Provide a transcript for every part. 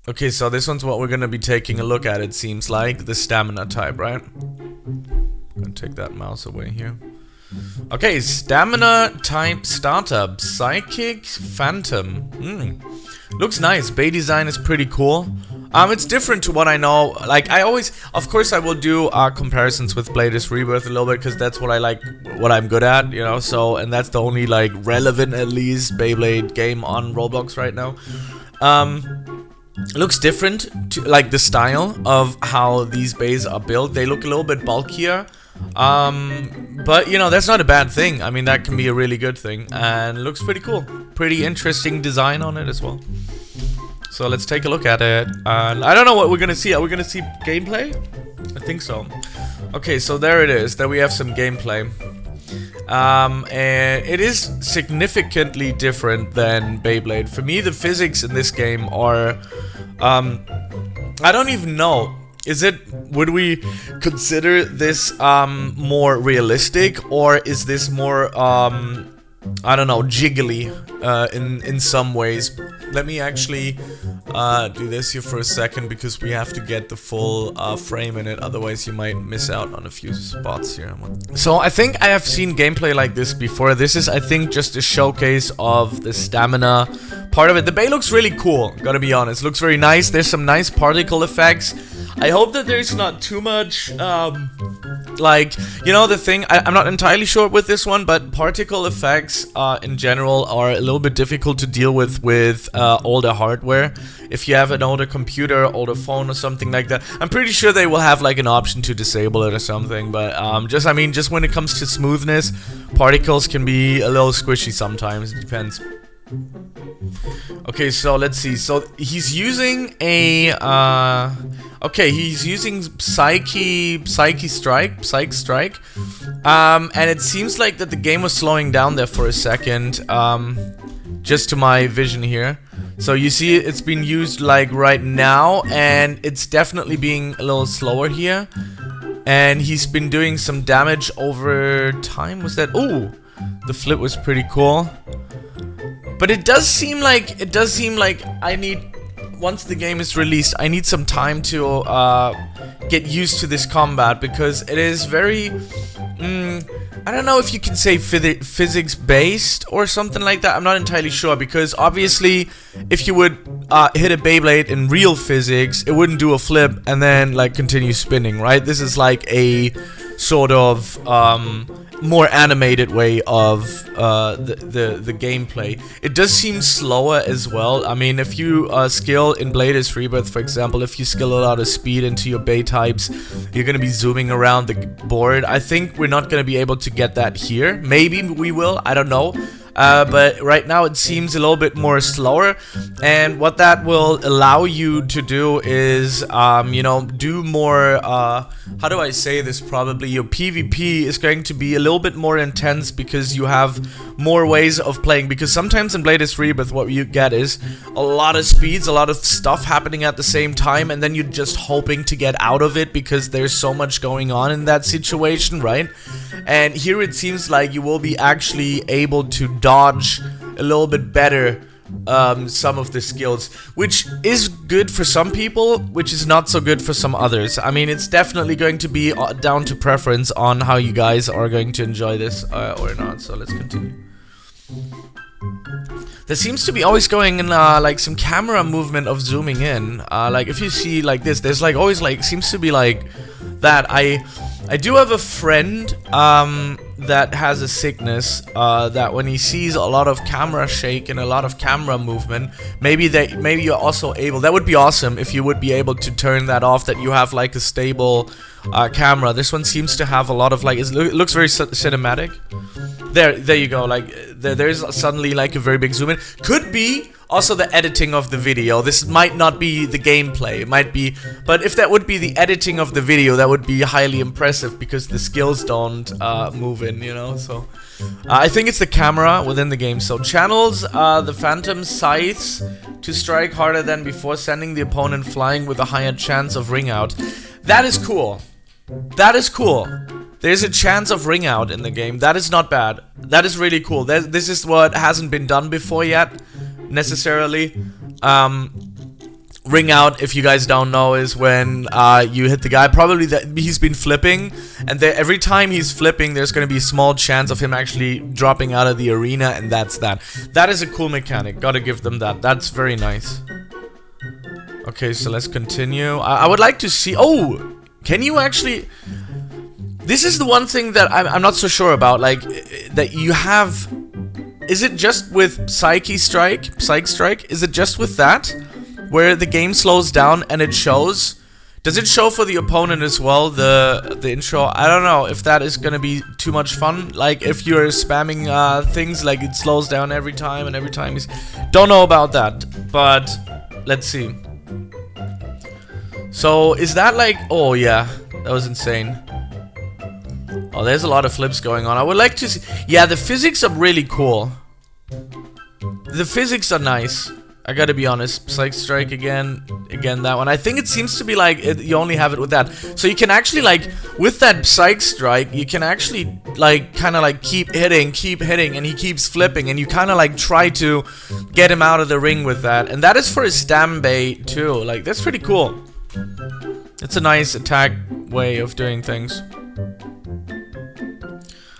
Okay, so this one's what we're gonna be taking a look at, it seems like. The stamina type, right? I'm gonna take that mouse away here. Okay, stamina type startup. Psychic Phantom. Looks nice. Bay design is pretty cool. It's different to what I know. Like, I always, of course I will do comparisons with Bladers Rebirth a little bit, because that's what I like, what I'm good at, you know, so, and that's the only, like, relevant, at least, Beyblade game on Roblox right now. Looks different to, like, the style of how these bays are built. They look a little bit bulkier. But, you know, that's not a bad thing. I mean, that can be a really good thing, and it looks pretty cool. Pretty interesting design on it as well. So let's take a look at it. I don't know what we're gonna see. Are we gonna see gameplay? I think so. Okay, so there it is. There we have some gameplay. And it is significantly different than Beyblade. For me, the physics in this game are... I don't even know. Would we consider this more realistic, or is this more I don't know, jiggly in some ways? Let me actually do this here for a second, because we have to get the full frame in it, otherwise you might miss out on a few spots here. So I think I have seen gameplay like this before. This is, I think, just a showcase of the stamina part of it. The bay looks really cool, gotta be honest. Looks very nice. There's some nice particle effects. I hope that there's not too much, like, you know, the thing, I'm not entirely sure with this one, but particle effects in general are a little bit difficult to deal with older hardware. If you have an older computer, older phone or something like that, I'm pretty sure they will have like an option to disable it or something, but I mean, just when it comes to smoothness, particles can be a little squishy sometimes, it depends. Okay, so let's see. So he's using a okay, he's using Psyche Strike, and it seems like that the game was slowing down there for a second, just to my vision here. So you see it's been used like right now, and it's definitely being a little slower here. And he's been doing some damage over time. Was that? Ooh, the flip was pretty cool. But it does seem like I need, once the game is released, I need some time to get used to this combat, because it is very, I don't know if you can say physics based or something like that. I'm not entirely sure, because obviously if you would hit a Beyblade in real physics, it wouldn't do a flip and then like continue spinning, right? This is like a sort of more animated way of the gameplay. It does seem slower as well. I mean, if you skill in Bladers Rebirth, for example, if you skill a lot of speed into your Bay types, you're gonna be zooming around the board. I think we're not gonna be able to get that here. Maybe we will, I don't know. But right now it seems a little bit more slower, and what that will allow you to do is, you know, do more, how do I say this, probably your PvP is going to be a little bit more intense, because you have more ways of playing, because sometimes in Bladers Rebirth what you get is a lot of speeds, a lot of stuff happening at the same time, and then you're just hoping to get out of it because there's so much going on in that situation, right? And here it seems like you will be actually able to dodge a little bit better some of the skills, which is good for some people, which is not so good for some others. I mean, it's definitely going to be down to preference on how you guys are going to enjoy this or not. So let's continue. There seems to be always going in like some camera movement of zooming in. Like if you see like this, there's like always like seems to be like that. I do have a friend that has a sickness that when he sees a lot of camera shake and a lot of camera movement, maybe you're also able. That would be awesome if you would be able to turn that off. That you have like a stable camera. This one seems to have a lot of like it looks very cinematic. There you go. Like there's suddenly like a very big zoom in. Could be also the editing of the video. This might not be the gameplay. It might be, but if that would be the editing of the video, that would be highly impressive because the skills don't move in, you know. So I think it's the camera within the game. So channels the phantom scythes to strike harder than before, sending the opponent flying with a higher chance of ring out. That is cool. That is cool. There's a chance of ring out in the game. That is not bad. That is really cool. This is what hasn't been done before yet, necessarily. ring out, if you guys don't know, is when you hit the guy. Probably that he's been flipping, and every time he's flipping, there's going to be a small chance of him actually dropping out of the arena, and that's that. That is a cool mechanic. Gotta give them that. That's very nice. Okay, so let's continue. I would like to see... Oh! Can you actually... This is the one thing that I'm not so sure about. Like, that you have... Is it just with Psyche Strike? Is it just with that? Where the game slows down and it shows? Does it show for the opponent as well, the intro? I don't know if that is gonna be too much fun. Like, if you're spamming things, like it slows down every time and every time is... Don't know about that, but let's see. So, is that like... Oh, yeah. That was insane. Oh, there's a lot of flips going on. I would like to see... Yeah, the physics are really cool. The physics are nice. I gotta be honest. Psych Strike again. Again, that one. I think it seems to be like... you only have it with that. So you can actually, like... With that Psych Strike, you can actually, like, kind of, like, keep hitting, and he keeps flipping. And you kind of, like, try to get him out of the ring with that. And that is for his Stamina Bey, too. Like, that's pretty cool. It's a nice attack way of doing things.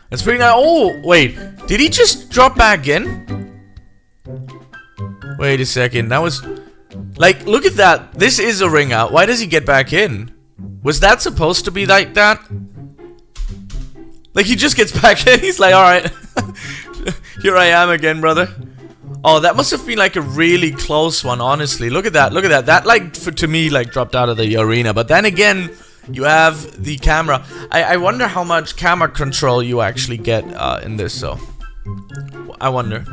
That's pretty nice. Oh, wait. Did he just drop back in? Wait a second. That was... Like, look at that. This is a ring out. Why does he get back in? Was that supposed to be like that? Like, he just gets back in. He's like, alright. Here I am again, brother. Oh, that must have been like a really close one, honestly. Look at that, look at that. That, like, to me, like, dropped out of the arena. But then again, you have the camera. I wonder how much camera control you actually get in this, so. I wonder.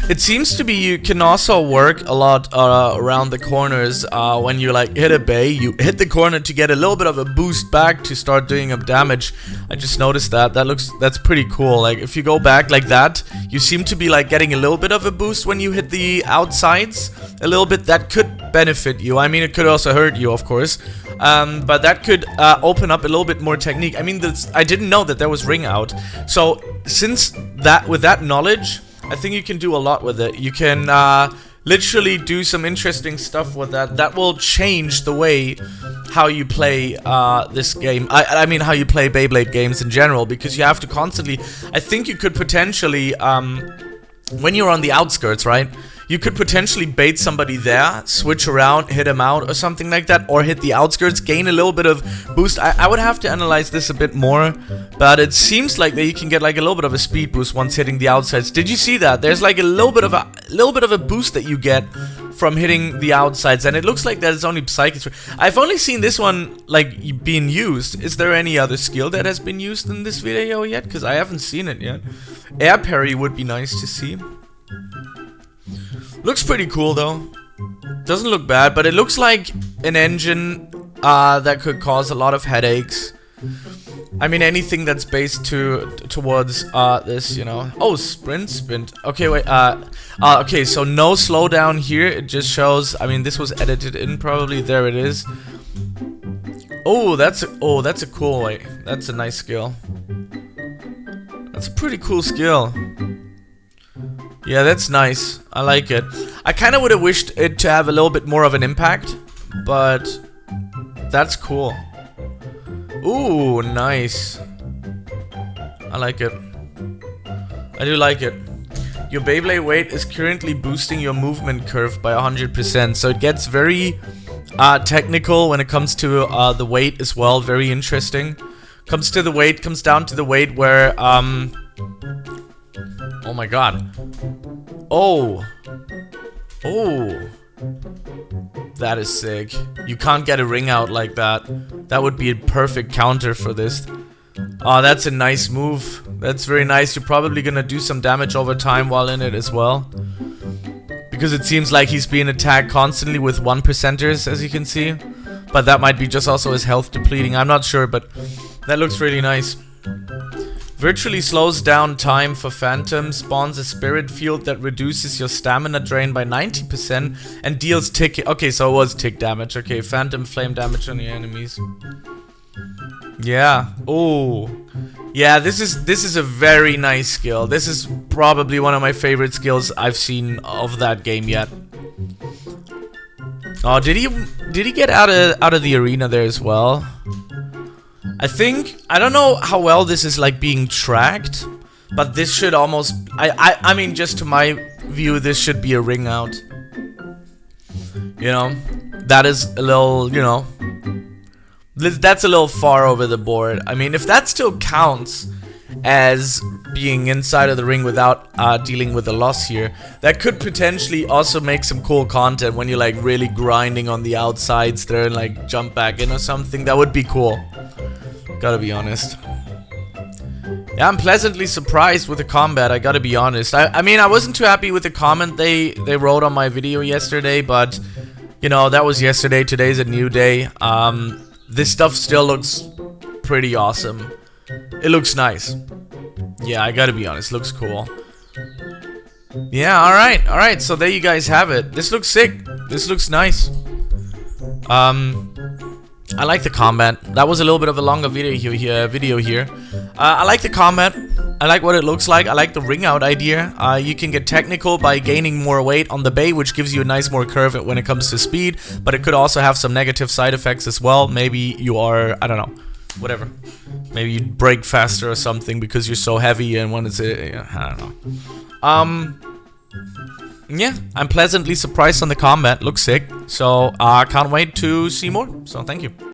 It seems to be you can also work a lot around the corners when you like hit a bay. You hit the corner to get a little bit of a boost back to start doing up damage. I just noticed that. That's pretty cool. Like if you go back like that, you seem to be like getting a little bit of a boost when you hit the outsides. A little bit. That could benefit you. I mean, it could also hurt you, of course. But that could open up a little bit more technique. I mean, I didn't know that there was ring out. So since that, with that knowledge, I think you can do a lot with it. You can literally do some interesting stuff with that. That will change the way how you play this game. I mean, how you play Beyblade games in general, because you have to constantly... I think you could potentially, when you're on the outskirts, right? You could potentially bait somebody there, switch around, hit him out or something like that, or hit the outskirts, gain a little bit of boost. I would have to analyze this a bit more, but it seems like that you can get like a little bit of a speed boost once hitting the outsides. Did you see that? There's like a little bit of a boost that you get from hitting the outsides, and it looks like that it's only Psyche. I've only seen this one like being used. Is there any other skill that has been used in this video yet? Because I haven't seen it yet. Air parry would be nice to see. Looks pretty cool though. Doesn't look bad, but it looks like an engine that could cause a lot of headaches. I mean, anything that's based towards this, you know. Oh, sprint. Okay, wait. Okay, so no slowdown here. It just shows. I mean, this was edited in probably. There it is. Oh, that's a cool. Wait, that's a nice skill. That's a pretty cool skill. Yeah, that's nice. I like it. I kind of would have wished it to have a little bit more of an impact, but that's cool. Ooh, nice. I like it. I do like it. Your Beyblade weight is currently boosting your movement curve by 100%, so it gets very technical when it comes to the weight as well. Very interesting. Comes down to the weight where oh my god. Oh. Oh. That is sick. You can't get a ring out like that. That would be a perfect counter for this. Oh, that's a nice move. That's very nice. You're probably gonna do some damage over time while in it as well. Because it seems like he's being attacked constantly with 1%ers, as you can see. But that might be just also his health depleting. I'm not sure, but that looks really nice. Virtually slows down time for Phantom, spawns a spirit field that reduces your stamina drain by 90% and deals tick... Okay, so it was tick damage. Okay, Phantom flame damage on the enemies. Yeah. Oh. Yeah, this is a very nice skill. This is probably one of my favorite skills I've seen of that game yet. Oh, did he get out of the arena there as well? I don't know how well this is like being tracked, but this should almost I mean, just to my view, this should be a ring out. You know, that is a little, you know, that's a little far over the board. I mean, if that still counts as being inside of the ring without dealing with a loss here, that could potentially also make some cool content when you're like really grinding on the outsides there and like jump back in or something. That would be cool. Gotta be honest. Yeah, I'm pleasantly surprised with the combat, I gotta be honest. I mean, I wasn't too happy with the comment they wrote on my video yesterday, but, you know, that was yesterday. Today's a new day. This stuff still looks pretty awesome. It looks nice. Yeah, I gotta be honest, looks cool. Yeah, alright, so there you guys have it. This looks sick. This looks nice. I like the combat. That was a little bit of a longer video here. I like the combat. I like what it looks like. I like the ring out idea. You can get technical by gaining more weight on the bay, which gives you a nice more curve when it comes to speed, but it could also have some negative side effects as well. Maybe you are, I don't know, whatever. Maybe you break faster or something because you're so heavy and when it's, I don't know. Yeah, I'm pleasantly surprised on the combat. Looks sick. So, can't wait to see more. So, thank you.